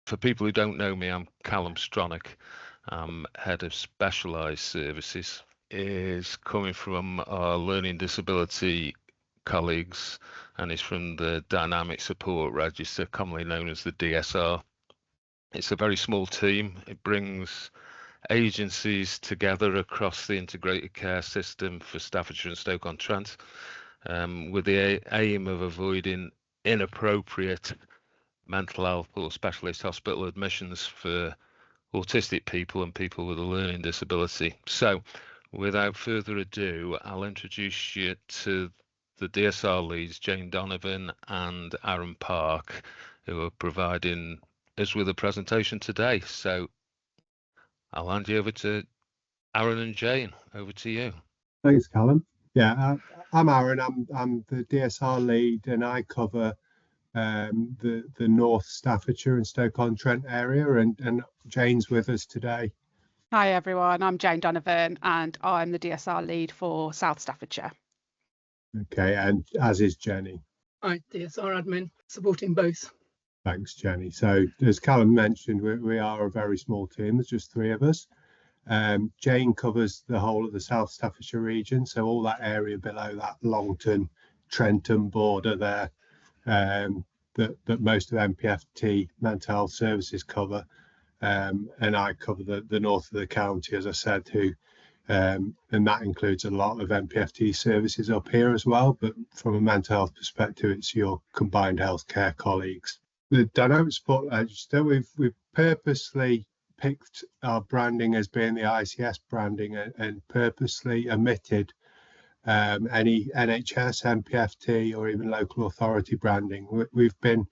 For people who don't know me, I'm Callum Stronach. I'm Head of Specialised Services. Is coming from our learning disability colleagues and is from the Dynamic Support Register, commonly known as the DSR. It's a very small team. It brings agencies together across the integrated care system for Staffordshire and Stoke-on-Trent, with the aim of avoiding inappropriate mental health or specialist hospital admissions for autistic people and people with a learning disability. So, without further ado, I'll introduce you to the DSR leads, Jane Donovan and Aaron Park, who are providing us with a presentation today. So, I'll hand you over to Aaron and Jane. Over to you. Thanks, Callum. Yeah, I'm Aaron. I'm the DSR lead, and I cover the North Staffordshire and Stoke-on-Trent area, and Jane's with us today. Hi everyone, I'm Jane Donovan and I'm the DSR lead for South Staffordshire. Okay, and as is Jenny. Hi, DSR admin, supporting both. Thanks, Jenny. So as Callum mentioned, we are a very small team. There's just 3 of us. Jane covers the whole of the South Staffordshire region, so all that area below that Longton, Trenton border there, that most of MPFT mental health services cover. And I cover the north of the county, as I said, and that includes a lot of MPFT services up here as well. But from a mental health perspective, it's your combined healthcare colleagues. The Dynamic Support Register, we've purposely picked our branding as being the ICS branding and purposely omitted any NHS, MPFT, or even local authority branding. We've been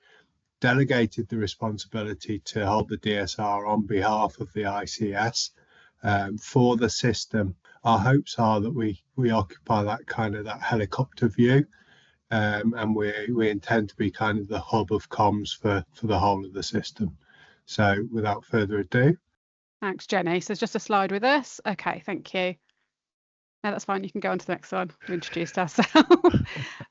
delegated the responsibility to hold the DSR on behalf of the ICS for the system. Our hopes are that we occupy that helicopter view, and we intend to be kind of the hub of comms for the whole of the system. So without further ado. Thanks, Jenny. So it's just a slide with us. Okay, thank you. No, that's fine. You can go on to the next one. We introduced ourselves.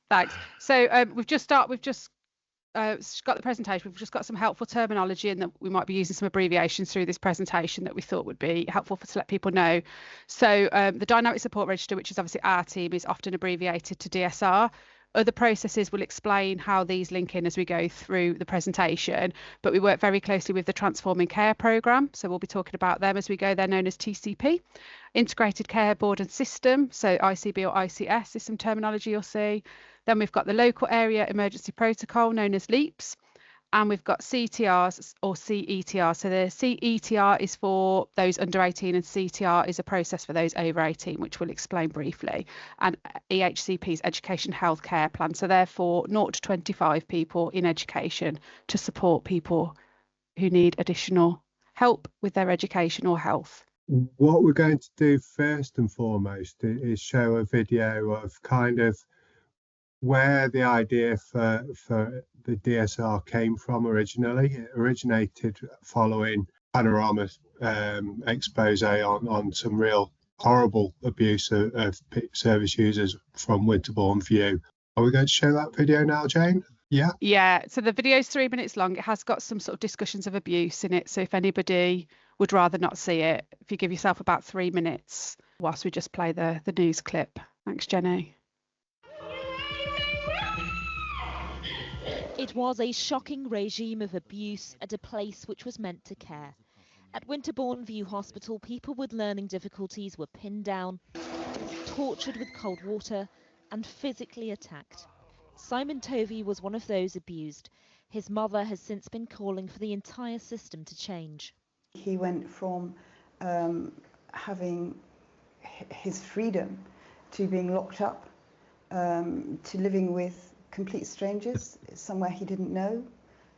Thanks. So we've just got the presentation. We've just got some helpful terminology, and that we might be using some abbreviations through this presentation that we thought would be helpful to let people know. So the Dynamic Support Register, which is obviously our team, is often abbreviated to DSR. Other processes will explain how these link in as we go through the presentation, but we work very closely with the Transforming Care programme, so we'll be talking about them as we go. They're known as TCP. Integrated Care Board and System, so ICB or ICS is some terminology you'll see. Then we've got the Local Area Emergency Protocol, known as LEAPS, and we've got CTRs or CETR. So the CETR is for those under 18 and CTR is a process for those over 18, which we'll explain briefly. And EHCP's Education Healthcare Plan. So therefore 0 to 25 people in education to support people who need additional help with their education or health. What we're going to do first and foremost is show a video of kind of where the idea for the DSR came from originally. It originated following Panorama expose on some real horrible abuse of service users from Winterbourne View. Are we going to show that video now, Jane? Yeah. Yeah, so the video is 3 minutes long. It has got some sort of discussions of abuse in it. So if anybody would rather not see it, if you give yourself about 3 minutes whilst we just play the news clip. Thanks, Jenny. It was a shocking regime of abuse at a place which was meant to care. At Winterbourne View Hospital, people with learning difficulties were pinned down, tortured with cold water, and physically attacked. Simon Tovey was one of those abused. His mother has since been calling for the entire system to change. He went from having his freedom to being locked up, to living with complete strangers, somewhere he didn't know,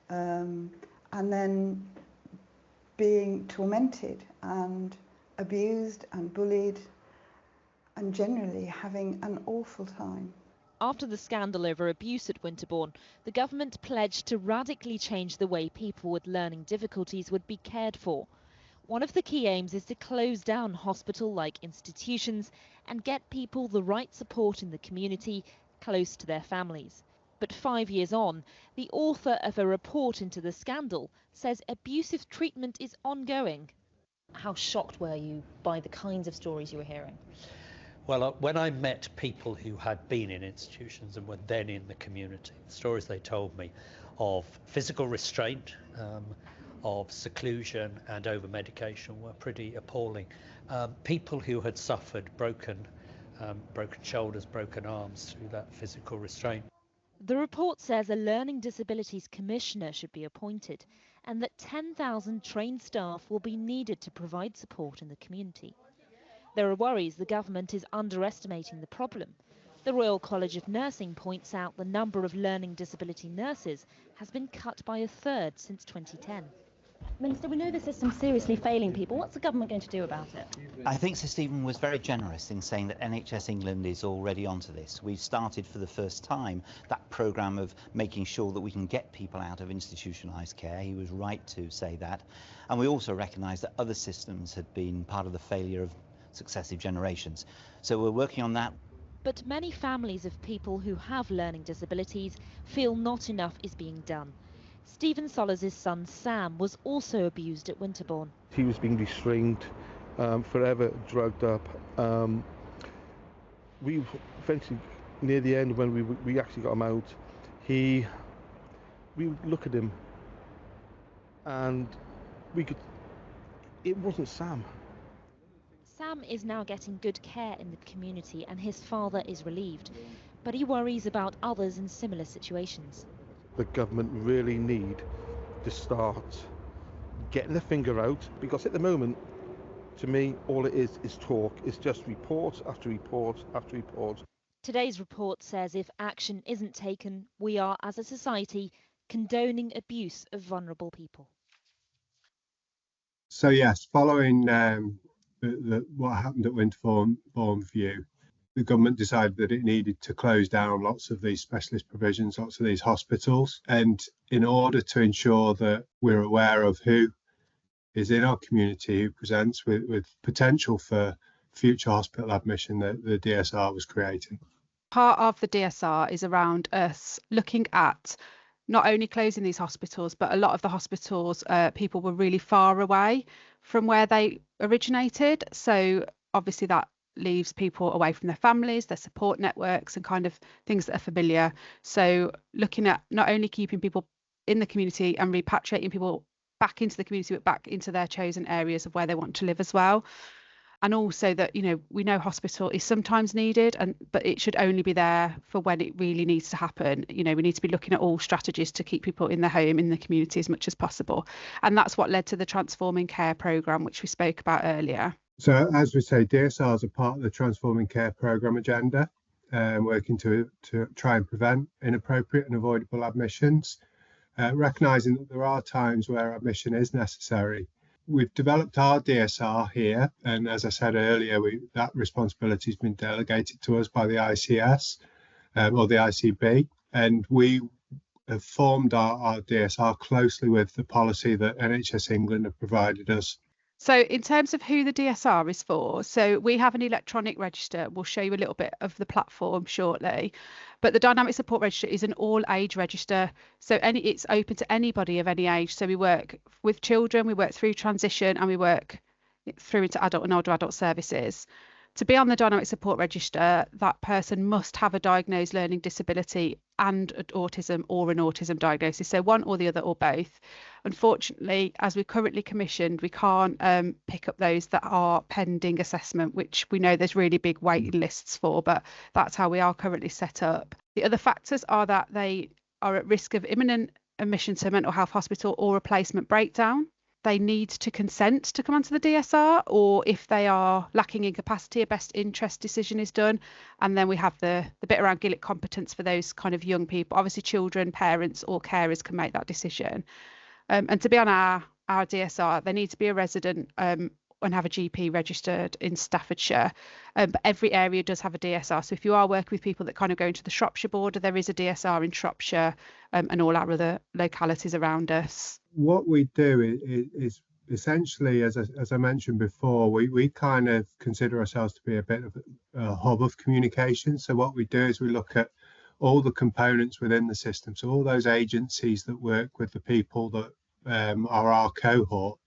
and then being tormented and abused and bullied and generally having an awful time. After the scandal over abuse at Winterbourne, the government pledged to radically change the way people with learning difficulties would be cared for. One of the key aims is to close down hospital-like institutions and get people the right support in the community close to their families. But 5 years on, the author of a report into the scandal says abusive treatment is ongoing. How shocked were you by the kinds of stories you were hearing? Well, when I met people who had been in institutions and were then in the community, the stories they told me of physical restraint, of seclusion and over-medication were pretty appalling. People who had suffered broken shoulders, broken arms through that physical restraint. The report says a learning disabilities commissioner should be appointed and that 10,000 trained staff will be needed to provide support in the community. There are worries the government is underestimating the problem. The Royal College of Nursing points out the number of learning disability nurses has been cut by a third since 2010. Minister, we know the system's seriously failing people. What's the government going to do about it? I think Sir Stephen was very generous in saying that NHS England is already onto this. We've started for the first time that programme of making sure that we can get people out of institutionalised care. He was right to say that. And we also recognise that other systems had been part of the failure of successive generations. So we're working on that. But many families of people who have learning disabilities feel not enough is being done. Stephen Sollers' son Sam was also abused at Winterbourne. He was being restrained, forever drugged up. We eventually, near the end when we actually got him out, we would look at him and it wasn't Sam. Sam is now getting good care in the community and his father is relieved, but he worries about others in similar situations. The government really need to start getting the finger out, because at the moment, to me, all it is talk. It's just report after report after report. Today's report says if action isn't taken, we are, as a society, condoning abuse of vulnerable people. So yes, following what happened at Winterbourne View, the government decided that it needed to close down lots of these specialist provisions, lots of these hospitals. And in order to ensure that we're aware of who is in our community, who presents with potential for future hospital admission, the DSR was created. Part of the DSR is around us looking at not only closing these hospitals, but a lot of the hospitals, people were really far away from where they originated. So obviously that leaves people away from their families, their support networks and kind of things that are familiar. So looking at not only keeping people in the community and repatriating people back into the community, but back into their chosen areas of where they want to live as well. And also that, we know hospital is sometimes needed, but it should only be there for when it really needs to happen. We need to be looking at all strategies to keep people in their home, in the community as much as possible. And that's what led to the Transforming Care programme, which we spoke about earlier. So as we say, DSRs are part of the Transforming Care programme agenda, working to try and prevent inappropriate and avoidable admissions, recognising that there are times where admission is necessary. We've developed our DSR here, and as I said earlier, that responsibility has been delegated to us by the ICS or the ICB, and we have formed our DSR closely with the policy that NHS England have provided us. So in terms of who the DSR is for, so we have an electronic register. We'll show you a little bit of the platform shortly, but the Dynamic Support Register is an all-age register. So it's open to anybody of any age. So we work with children, we work through transition, and we work through into adult and older adult services. To be on the Dynamic Support Register, that person must have a diagnosed learning disability and autism or an autism diagnosis, so one or the other or both. Unfortunately, as we're currently commissioned, we can't pick up those that are pending assessment, which we know there's really big waiting lists for, but that's how we are currently set up. The other factors are that they are at risk of imminent admission to a mental health hospital or replacement breakdown. They need to consent to come onto the DSR, or if they are lacking in capacity, a best interest decision is done. And then we have the bit around GILIC competence for those kind of young people. Obviously children, parents or carers can make that decision. And to be on our DSR, they need to be a resident and have a GP registered in Staffordshire. But every area does have a DSR. So if you are working with people that kind of go into the Shropshire border, there is a DSR in Shropshire and all our other localities around us. What we do is essentially, as I mentioned before, we kind of consider ourselves to be a bit of a hub of communication. So what we do is we look at all the components within the system. So all those agencies that work with the people that are our cohort,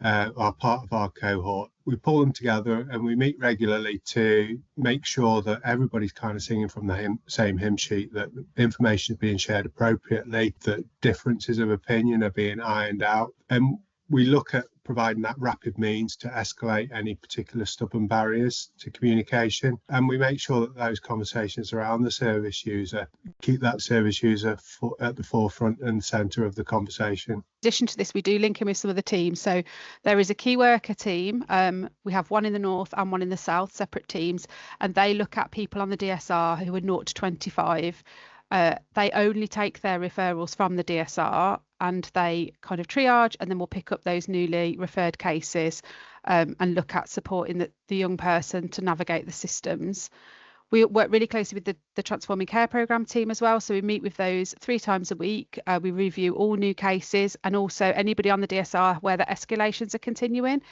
are part of our cohort, we pull them together and we meet regularly to make sure that everybody's kind of singing from the same hymn sheet, that information is being shared appropriately, that differences of opinion are being ironed out. And we look at providing that rapid means to escalate any particular stubborn barriers to communication. And we make sure that those conversations around the service user keep that service user at the forefront and centre of the conversation. In addition to this, we do link in with some of the teams. So there is a key worker team. We have one in the north and one in the south, separate teams, and they look at people on the DSR who are 0 to 25. They only take their referrals from the DSR, and they kind of triage, and then we'll pick up those newly referred cases and look at supporting the young person to navigate the systems. We work really closely with the Transforming Care Programme team as well. So we meet with those 3 times a week. We review all new cases and also anybody on the DSR where the escalations are continuing.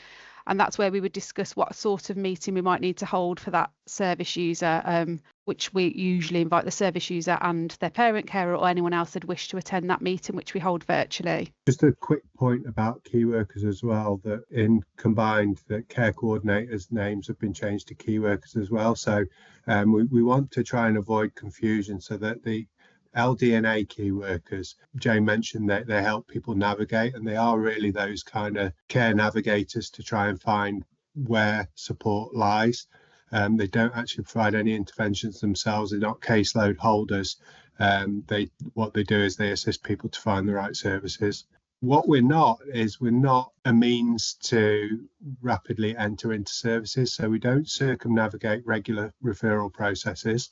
And that's where we would discuss what sort of meeting we might need to hold for that service user, which we usually invite the service user and their parent carer or anyone else that wish to attend that meeting, which we hold virtually. Just a quick point about key workers as well, that in combined, the care coordinators' names have been changed to key workers as well. So we want to try and avoid confusion so that the LD&A key workers, Jane mentioned that they help people navigate, and they are really those kind of care navigators to try and find where support lies. They don't actually provide any interventions themselves. They're not caseload holders. What they do is they assist people to find the right services. What we're not is we're not a means to rapidly enter into services. So we don't circumnavigate regular referral processes.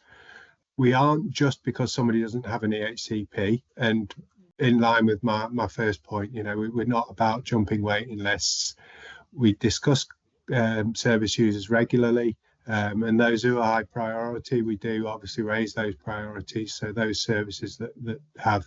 We aren't just because somebody doesn't have an EHCP. And in line with my first point, we're not about jumping waiting lists. We discuss service users regularly, and those who are high priority, we do obviously raise those priorities. So those services that have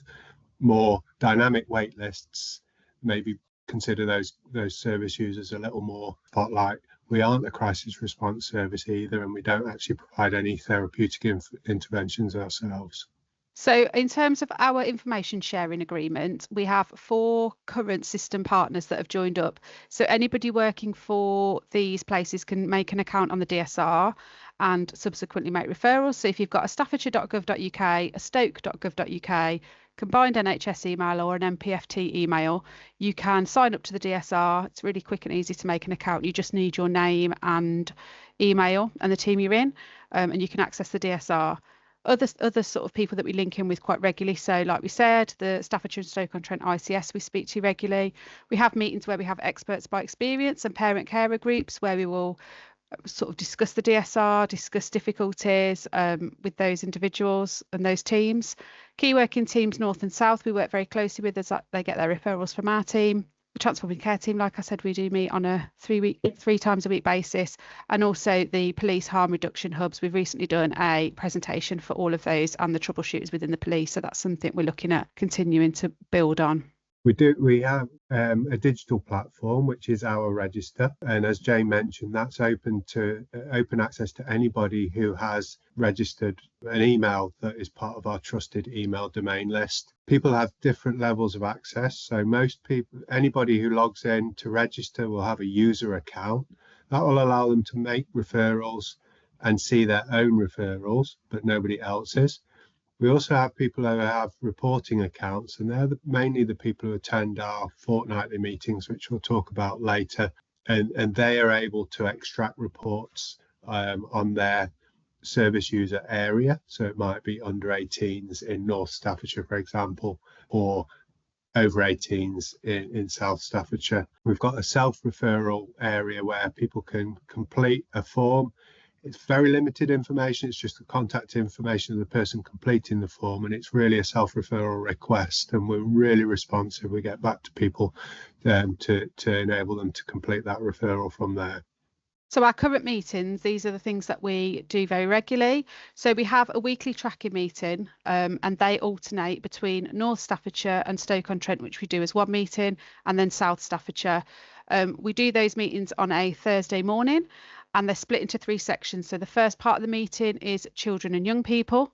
more dynamic wait lists, maybe consider those service users a little more spotlight. We aren't a crisis response service either, and we don't actually provide any therapeutic interventions ourselves. So in terms of our information sharing agreement, we have 4 current system partners that have joined up. So anybody working for these places can make an account on the DSR and subsequently make referrals. So if you've got a staffordshire.gov.uk, a stoke.gov.uk, combined NHS email or an MPFT email, you can sign up to the DSR. It's really quick and easy to make an account. You just need your name and email and the team you're in, and you can access the DSR. Other sort of people that we link in with quite regularly. So like we said, the Staffordshire and Stoke-on-Trent ICS we speak to regularly. We have meetings where we have experts by experience and parent carer groups where we will sort of discuss the DSR, discuss difficulties with those individuals and those teams. Key working teams north and south we work very closely with as they get their referrals from our team. The Transforming Care team, like I said, we do meet on a 3 times a week basis, and also the police harm reduction hubs. We've recently done a presentation for all of those and the troubleshooters within the police, so that's something we're looking at continuing to build on. We have a digital platform, which is our register, and as Jane mentioned, that's open access to anybody who has registered an email that is part of our trusted email domain list. People have different levels of access, so anybody who logs in to register will have a user account. That will allow them to make referrals and see their own referrals, but nobody else's. We also have people who have reporting accounts, and they're mainly the people who attend our fortnightly meetings, which we'll talk about later. And they are able to extract reports on their service user area. So it might be under 18s in North Staffordshire, for example, or over 18s in South Staffordshire. We've got a self-referral area where people can complete a form. It's very limited information. It's just the contact information of the person completing the form, and it's really a self-referral request, and we're really responsive. We get back to people to enable them to complete that referral from there. So our current meetings, these are the things that we do very regularly. So we have a weekly tracking meeting, and they alternate between North Staffordshire and Stoke-on-Trent, which we do as one meeting, and then South Staffordshire. We do those meetings on a Thursday morning, and they're split into 3 sections. So the first part of the meeting is children and young people.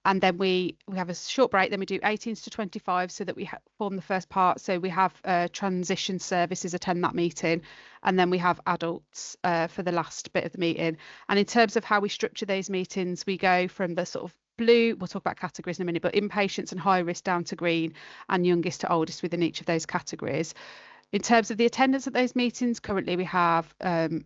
And then we have a short break, then we do 18s to 25 so that we form the first part. So we have transition services attend that meeting, and then we have adults for the last bit of the meeting. And in terms of how we structure those meetings, we go from the sort of blue, we'll talk about categories in a minute, but inpatients and high risk down to green, and youngest to oldest within each of those categories. In terms of the attendance at those meetings, currently we have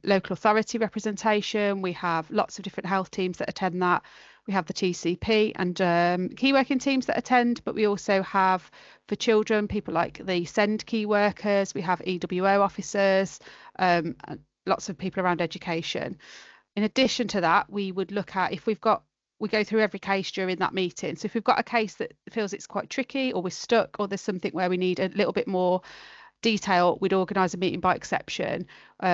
local authority representation, we have lots of different health teams that attend that, we have the TCP and key working teams that attend, but we also have for children, people like the SEND key workers, we have EWO officers, and lots of people around education. In addition to that, we would look at if we go through every case during that meeting. So if we've got a case that feels it's quite tricky, or we're stuck, or there's something where we need a little bit more detail, we'd organise a meeting by exception,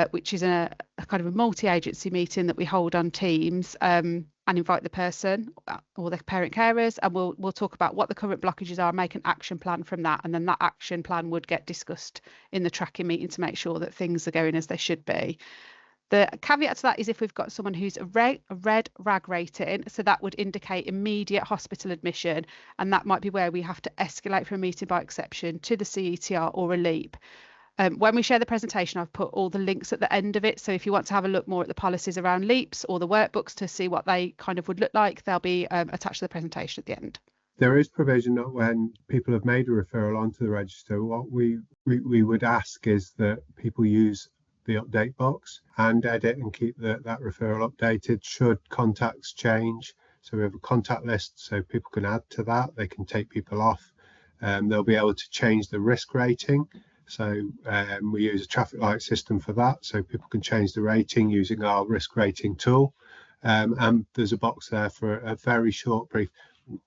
which is a kind of a multi-agency meeting that we hold on Teams, and invite the person or the parent carers, and we'll talk about what the current blockages are, make an action plan from that, and then that action plan would get discussed in the tracking meeting to make sure that things are going as they should be. The caveat to that is if we've got someone who's a red RAG rating, so that would indicate immediate hospital admission, and that might be where we have to escalate from a meeting by exception to the CETR or a LEAP. When we share the presentation, I've put all the links at the end of it, so if you want to have a look more at the policies around LEAPs or the workbooks to see what they kind of would look like, they'll be attached to the presentation at the end. There is provision that when people have made a referral onto the register, what we would ask is that people use the update box and edit and keep that referral updated should contacts change. So we have a contact list so people can add to that, they can take people off, they'll be able to change the risk rating. So we use a traffic light system for that, so people can change the rating using our risk rating tool, and there's a box there for a very short brief.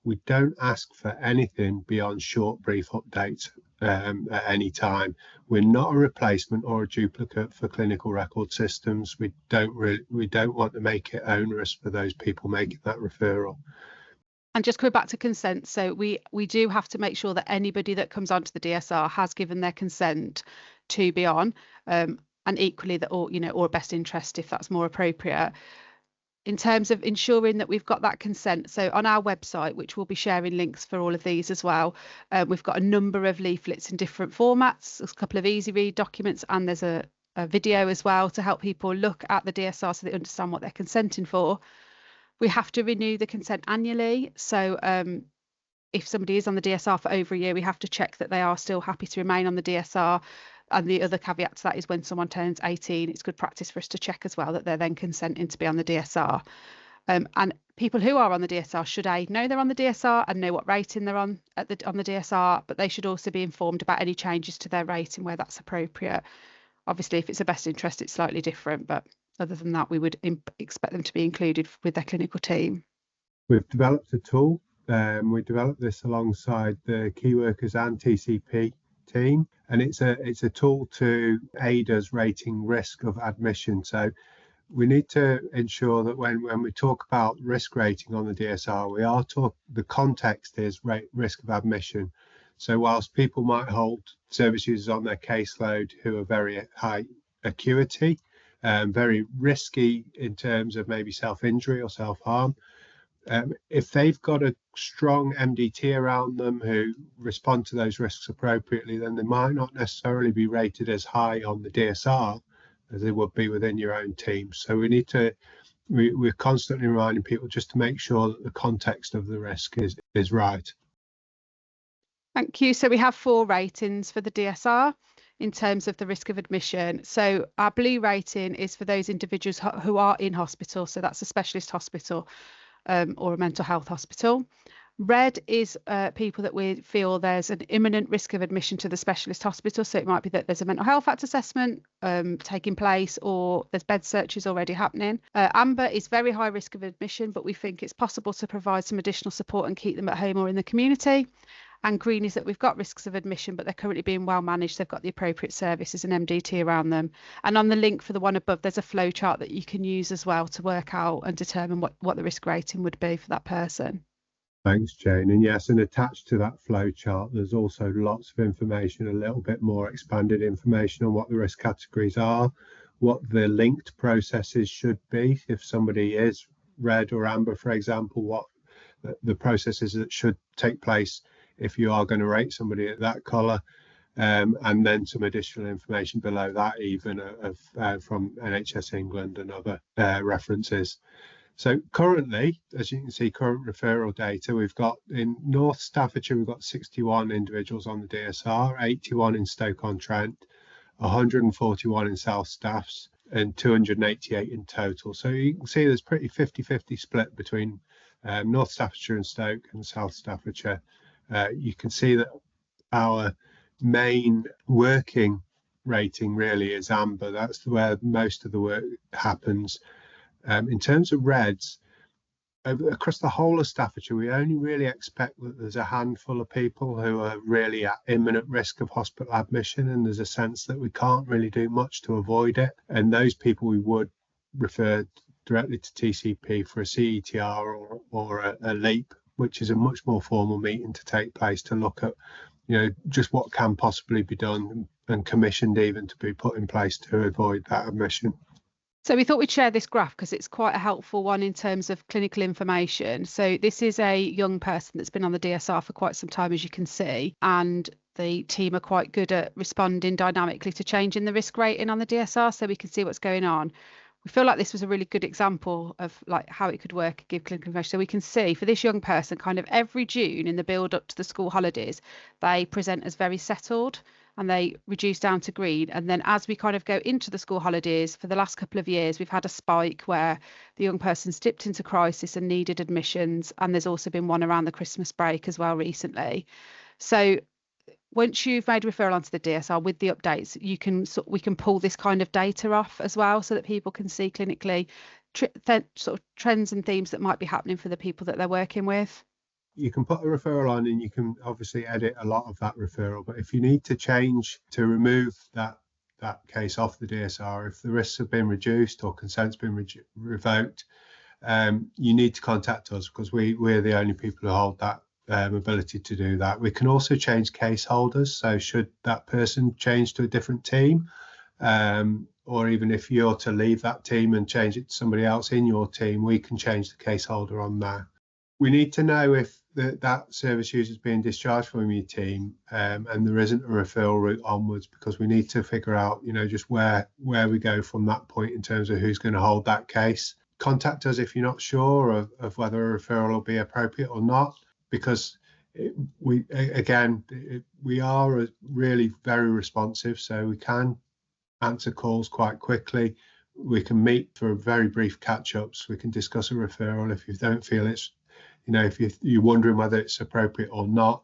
We don't ask for anything beyond short brief updates at any time. We're not a replacement or a duplicate for clinical record systems. We don't want to make it onerous for those people making that referral. And just coming back to consent, so we do have to make sure that anybody that comes onto the DSR has given their consent to be on, and equally that, or best interest if that's more appropriate. In terms of ensuring that we've got that consent, so on our website, which we'll be sharing links for all of these as well, we've got a number of leaflets in different formats. There's a couple of easy read documents, and there's a video as well to help people look at the DSR so they understand what they're consenting for. We have to renew the consent annually, so if somebody is on the DSR for over a year, we have to check that they are still happy to remain on the DSR. And the other caveat to that is when someone turns 18, it's good practice for us to check as well that they're then consenting to be on the DSR. And people who are on the DSR should know they're on the DSR and know what rating they're on the DSR, but they should also be informed about any changes to their rating where that's appropriate. Obviously, if it's a best interest, it's slightly different, but other than that, we would expect them to be included with their clinical team. We've developed a tool. We developed this alongside the key workers and TCP team, and it's a tool to aid us rating risk of admission. So we need to ensure that when we talk about risk rating on the DSR, the context is risk of admission. So whilst people might hold service users on their caseload who are very high acuity, very risky in terms of maybe self-injury or self-harm, if they've got a strong MDT around them who respond to those risks appropriately, then they might not necessarily be rated as high on the DSR as they would be within your own team. So we're constantly reminding people just to make sure that the context of the risk is right. Thank you. So we have 4 ratings for the DSR in terms of the risk of admission. So our blue rating is for those individuals who are in hospital. So that's a specialist hospital or a mental health hospital. Red is people that we feel there's an imminent risk of admission to the specialist hospital. So it might be that there's a mental health act assessment taking place, or there's bed searches already happening. Amber is very high risk of admission, but we think it's possible to provide some additional support and keep them at home or in the community. And green is that we've got risks of admission, but they're currently being well managed. They've got the appropriate services and MDT around them. And on the link for the one above, there's a flow chart that you can use as well to work out and determine what the risk rating would be for that person. Thanks, Jane. And yes, and attached to that flow chart, there's also lots of information, a little bit more expanded information on what the risk categories are, what the linked processes should be. If somebody is red or amber, for example, what the processes that should take place if you are going to rate somebody at that colour, and then some additional information below that even from NHS England and other references. So currently, as you can see, current referral data, we've got in North Staffordshire, we've got 61 individuals on the DSR, 81 in Stoke-on-Trent, 141 in South Staffs, and 288 in total. So you can see there's pretty 50-50 split between North Staffordshire and Stoke and South Staffordshire. You can see that our main working rating really is amber. That's where most of the work happens. In terms of reds, across the whole of Staffordshire, we only really expect that there's a handful of people who are really at imminent risk of hospital admission, and there's a sense that we can't really do much to avoid it. And those people we would refer directly to TCP for a CETR or a LEAP, which is a much more formal meeting to take place to look at, just what can possibly be done and commissioned even to be put in place to avoid that admission. So we thought we'd share this graph because it's quite a helpful one in terms of clinical information. So this is a young person that's been on the DSR for quite some time, as you can see, and the team are quite good at responding dynamically to changing the risk rating on the DSR, so we can see what's going on. We feel like this was a really good example of like how it could work and give clinical information. So we can see for this young person, kind of every June in the build up to the school holidays, they present as very settled and they reduce down to green. And then as we kind of go into the school holidays, for the last couple of years, we've had a spike where the young person's dipped into crisis and needed admissions. And there's also been one around the Christmas break as well recently. So once you've made a referral onto the DSR with the updates, we can pull this kind of data off as well, so that people can see clinically sort of trends and themes that might be happening for the people that they're working with. You can put a referral on and you can obviously edit a lot of that referral, but if you need to change to remove that case off the DSR, if the risks have been reduced or consent's been revoked, you need to contact us, because we're the only people who hold that ability to do that. We can also change case holders, so should that person change to a different team, or even if you're to leave that team and change it to somebody else in your team, we can change the case holder on there. We need to know if that service user is being discharged from your team, and there isn't a referral route onwards, because we need to figure out, just where we go from that point in terms of who's going to hold that case. Contact us if you're not sure of whether a referral will be appropriate or not, because we are really very responsive, so we can answer calls quite quickly. We can meet for very brief catch-ups. We can discuss a referral if you don't feel it's, if you're wondering whether it's appropriate or not.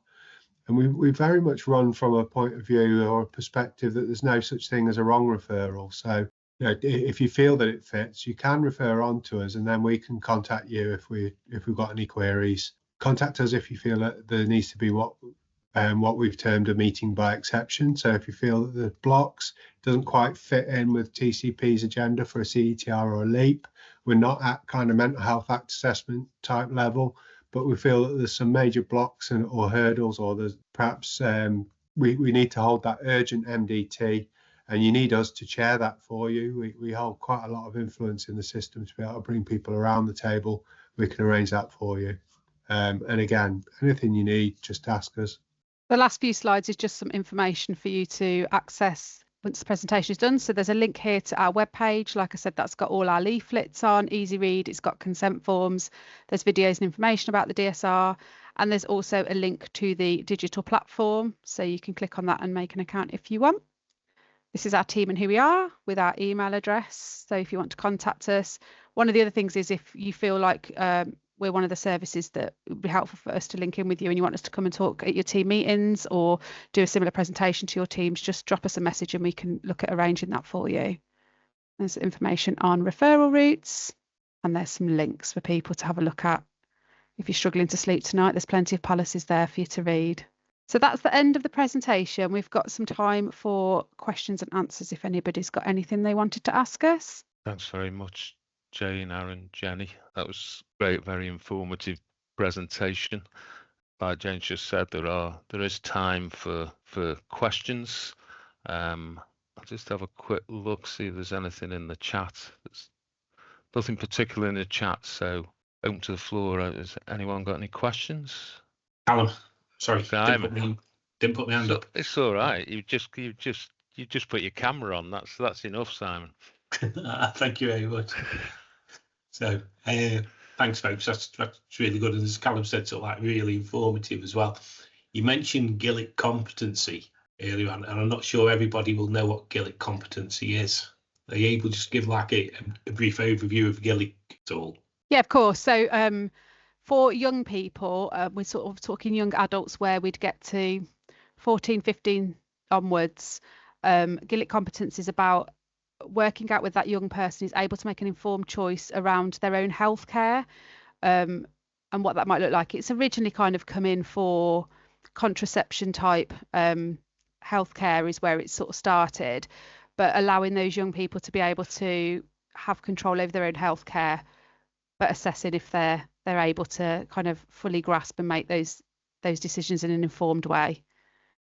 And we very much run from a point of view or a perspective that there's no such thing as a wrong referral. So if you feel that it fits, you can refer on to us, and then we can contact you if we've got any queries. Contact us if you feel that there needs to be what we've termed a meeting by exception. So if you feel that the blocks doesn't quite fit in with TCP's agenda for a CETR or a LEAP, we're not at kind of mental health act assessment type level, but we feel that there's some major blocks or hurdles, or there's perhaps we need to hold that urgent MDT, and you need us to chair that for you. We hold quite a lot of influence in the system to be able to bring people around the table. We can arrange that for you. And again, anything you need, just ask us. The last few slides is just some information for you to access once the presentation is done. So there's a link here to our webpage. Like I said, that's got all our leaflets on, easy read. It's got consent forms. There's videos and information about the DSR. And there's also a link to the digital platform. So you can click on that and make an account if you want. This is our team and who we are with our email address. So if you want to contact us, one of the other things is if you feel like we're one of the services that would be helpful for us to link in with you and you want us to come and talk at your team meetings or do a similar presentation to your teams, just drop us a message and we can look at arranging that for you. There's information on referral routes, and there's some links for people to have a look at. If you're struggling to sleep tonight, there's plenty of policies there for you to read. So that's the end of the presentation. We've got some time for questions and answers if anybody's got anything they wanted to ask us. Thanks very much, Jane, Aaron, Jenny. That was great, very informative presentation. Like Jane just said, there is time for questions. I'll just have a quick look, see if there's anything in the chat. There's nothing particular in the chat, so Open to the floor. Has anyone got any questions? Callum, sorry, Simon. didn't put my hand up. It's all right. You just put your camera on. That's enough, Simon. Thank you very much. So, thanks, folks. That's really good. And as Callum said, so like really informative as well. You mentioned Gillick competency earlier on, and I'm not sure everybody will know what Gillick competency is. Are you able to just give like a brief overview of Gillick at all? Yeah, of course. So for young people, we're sort of talking young adults where we'd get to 14, 15 onwards. Gillick competence is about working out with that young person who's able to make an informed choice around their own healthcare, and what that might look like. It's originally kind of come in for contraception type healthcare is where it sort of started, but allowing those young people to be able to have control over their own healthcare, but assessing if they're able to kind of fully grasp and make those decisions in an informed way.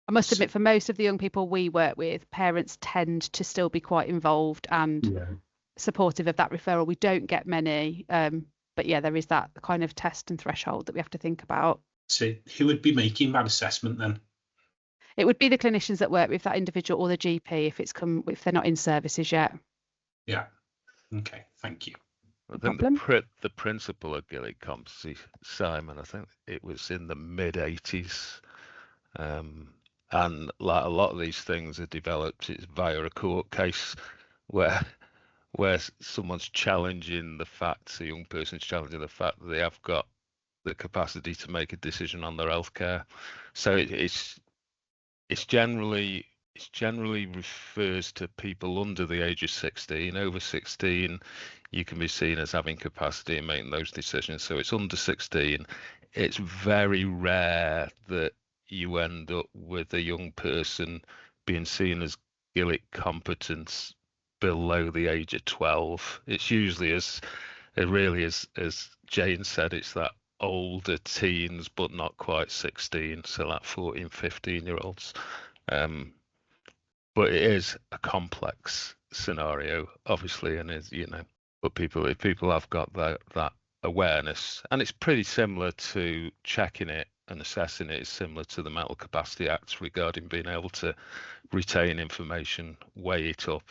I must admit, for most of the young people we work with, parents tend to still be quite involved and supportive of that referral. We don't get many, but yeah, there is that kind of test and threshold that we have to think about. So who would be making that assessment then? It would be the clinicians that work with that individual or the GP if they're not in services yet. Yeah. Okay. Thank you. I think the principle of Gillick competency, Simon, I think it was in the mid-80s. And like a lot of these things are developed via a court case where someone's challenging the fact, a young person's challenging the fact that they have got the capacity to make a decision on their healthcare. So it's generally refers to people under the age of 16. Over 16, you can be seen as having capacity in making those decisions. So it's under 16. It's very rare that you end up with a young person being seen as Gillick competent below the age of 12. It's usually as Jane said, it's that older teens, but not quite 16. So like 14, 15-year-olds. But it is a complex scenario, obviously, and is, but if people have got that awareness, and it's pretty similar to checking it and assessing it, is similar to the Mental Capacity Act regarding being able to retain information, weigh it up,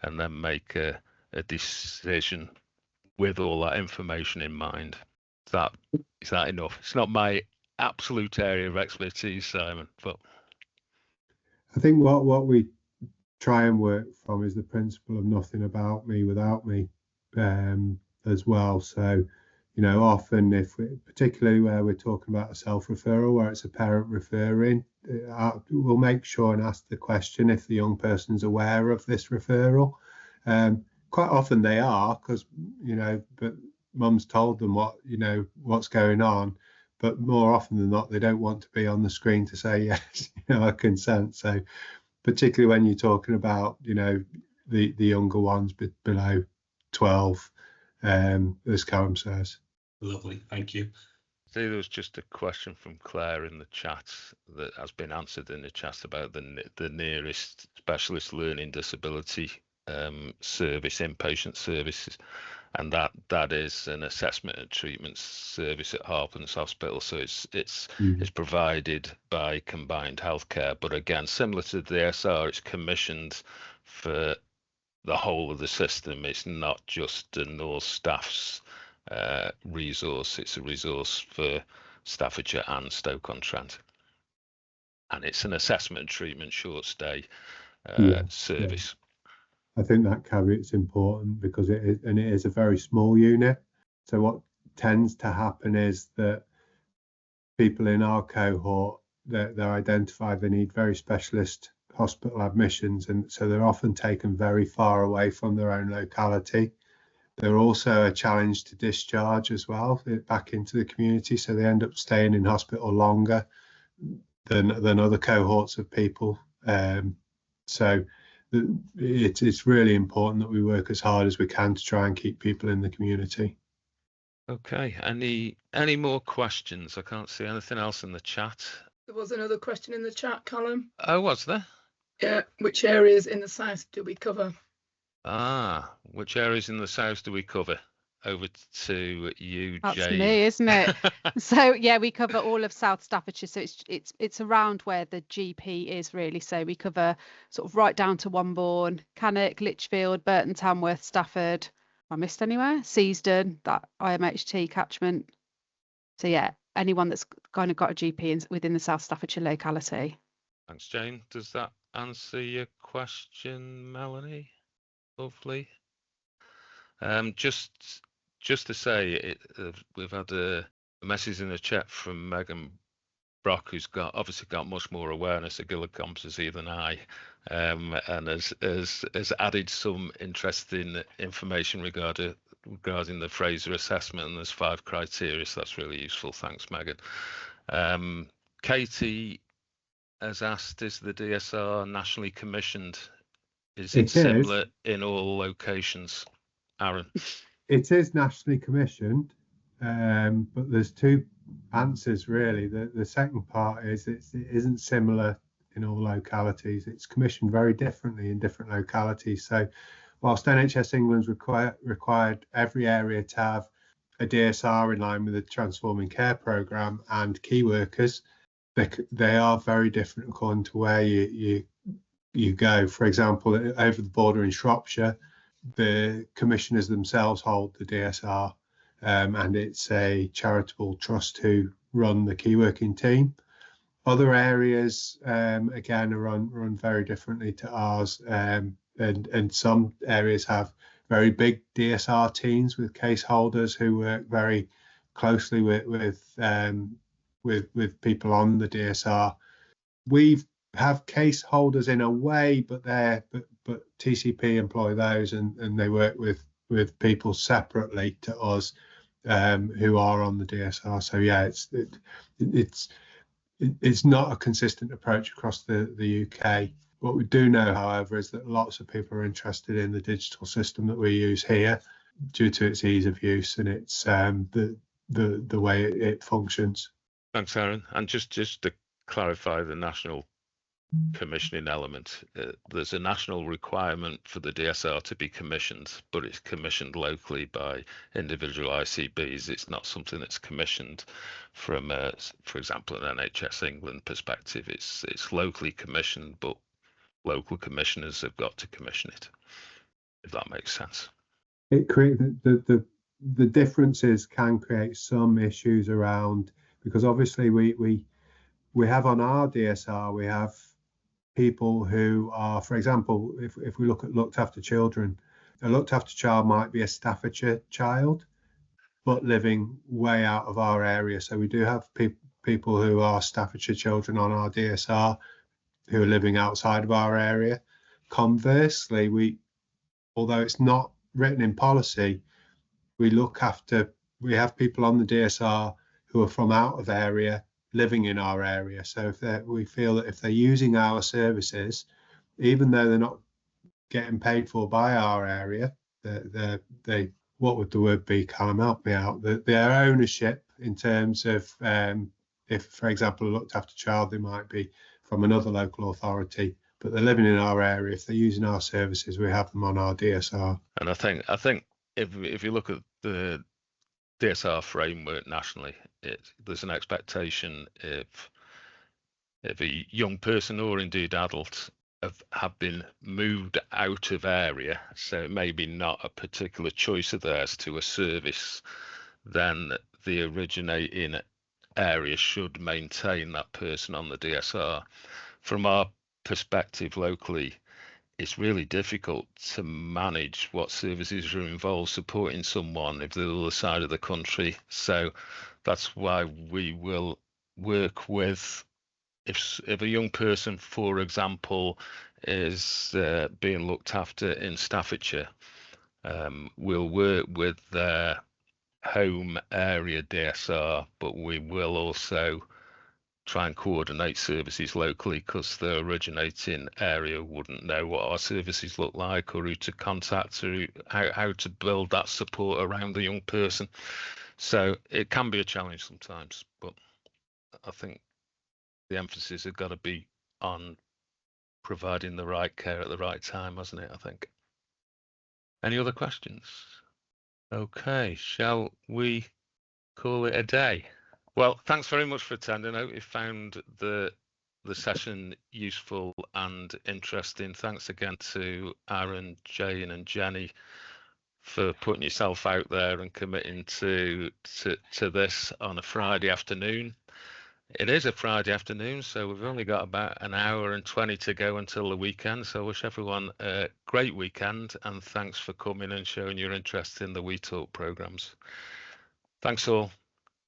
and then make a decision with all that information in mind. Is that enough? It's not my absolute area of expertise, Simon, but I think what we try and work from is the principle of nothing about me without me, as well. So, often particularly where we're talking about a self-referral, where it's a parent referring, we'll make sure and ask the question if the young person's aware of this referral. Quite often they are, because, but mum's told them what's going on. But more often than not, they don't want to be on the screen to say, yes, I consent. So particularly when you're talking about, the younger ones below 12, as Callum says. Lovely, thank you. There was just a question from Claire in the chat that has been answered in the chat about the nearest specialist learning disability service, inpatient services, and that is an assessment and treatment service at Harpens Hospital. So it's provided by Combined Healthcare, but again, similar to the DSR, it's commissioned for the whole of the system. It's not just a North staff's resource, it's a resource for Staffordshire and Stoke-on-Trent, and it's an assessment and treatment short stay service. I think that caveat's important because it is a very small unit. So what tends to happen is that people in our cohort, they're identified, they need very specialist hospital admissions, and so they're often taken very far away from their own locality. They're also a challenge to discharge as well, back into the community, so they end up staying in hospital longer than other cohorts of people. So it's really important that we work as hard as we can to try and keep people in the community. Okay, any more questions? I can't see anything else in the chat. There was another question in the chat, Callum. Oh, was there? Yeah, which areas in the south do we cover? Which areas in the south do we cover? over to you, That's Jane. me, isn't it? So yeah, we cover all of South Staffordshire. So it's around where the GP is really. So we cover sort of right down to Wombourne, Cannock, Lichfield, Burton, Tamworth, Stafford. Have I missed anywhere? Seasden, that IMHT catchment. So yeah, anyone that's kind of got a GP within the South Staffordshire locality. Thanks, Jane. Does that answer your question, Melanie? Lovely. Just to say, we've had a message in the chat from Megan Brock, who's obviously got much more awareness of Gillard competency than I, and has added some interesting information regarding the Fraser assessment, and there's 5 criteria, so that's really useful. Thanks, Megan. Katie has asked, is the DSR nationally commissioned? Is it similar in all locations? Aaron? It is nationally commissioned, but there's 2 answers really. The second part is it isn't similar in all localities. It's commissioned very differently in different localities. So whilst NHS England's required every area to have a DSR in line with the Transforming Care programme and key workers, they are very different according to where you go. For example, over the border in Shropshire, the commissioners themselves hold the DSR, and it's a charitable trust who run the key working team. Other areas, again, are run very differently to ours, and some areas have very big DSR teams with case holders who work very closely with people on the DSR. We have case holders in a way, but TCP employ those, and they work with people separately to us who are on the DSR. So yeah, it's not a consistent approach across the UK. What we do know, however, is that lots of people are interested in the digital system that we use here due to its ease of use and its the way it functions. Thanks, Aaron. And just to clarify the national commissioning element, there's a national requirement for the DSR to be commissioned, but it's commissioned locally by individual ICBs. It's not something that's commissioned from, for example, an NHS England perspective. It's locally commissioned, but local commissioners have got to commission it, if that makes sense. It creates the differences can create some issues around, because obviously we have on our DSR, we have people who are, for example, if we look at looked after children, a looked after child might be a Staffordshire child, but living way out of our area. So we do have people who are Staffordshire children on our DSR who are living outside of our area. Conversely, although it's not written in policy, we have people on the DSR who are from out of area living in our area. So we feel that if they're using our services, even though they're not getting paid for by our area, they what would the word be, Callum, help me out, their ownership in terms of if, for example, a looked after child, they might be from another local authority, but they're living in our area. If they're using our services, we have them on our DSR. And I think if you look at the DSR framework nationally, there's an expectation if a young person or indeed adult have been moved out of area, so maybe not a particular choice of theirs to a service, then the originating area should maintain that person on the DSR. From our perspective locally, it's really difficult to manage what services are involved supporting someone if they're the other side of the country. So that's why we will work with, if a young person, for example, is being looked after in Staffordshire, we'll work with their home area DSR, but we will also try and coordinate services locally, because the originating area wouldn't know what our services look like or who to contact or how to build that support around the young person. So it can be a challenge sometimes, but I think the emphasis has got to be on providing the right care at the right time, hasn't it, I think. Any other questions? Okay, shall we call it a day? Well, thanks very much for attending. I hope you found the session useful and interesting. Thanks again to Aaron, Jane and Jenny for putting yourself out there and committing to this on a Friday afternoon. It is a Friday afternoon, so we've only got about an hour and 20 to go until the weekend. So I wish everyone a great weekend, and thanks for coming and showing your interest in the WeTalk programs. Thanks all.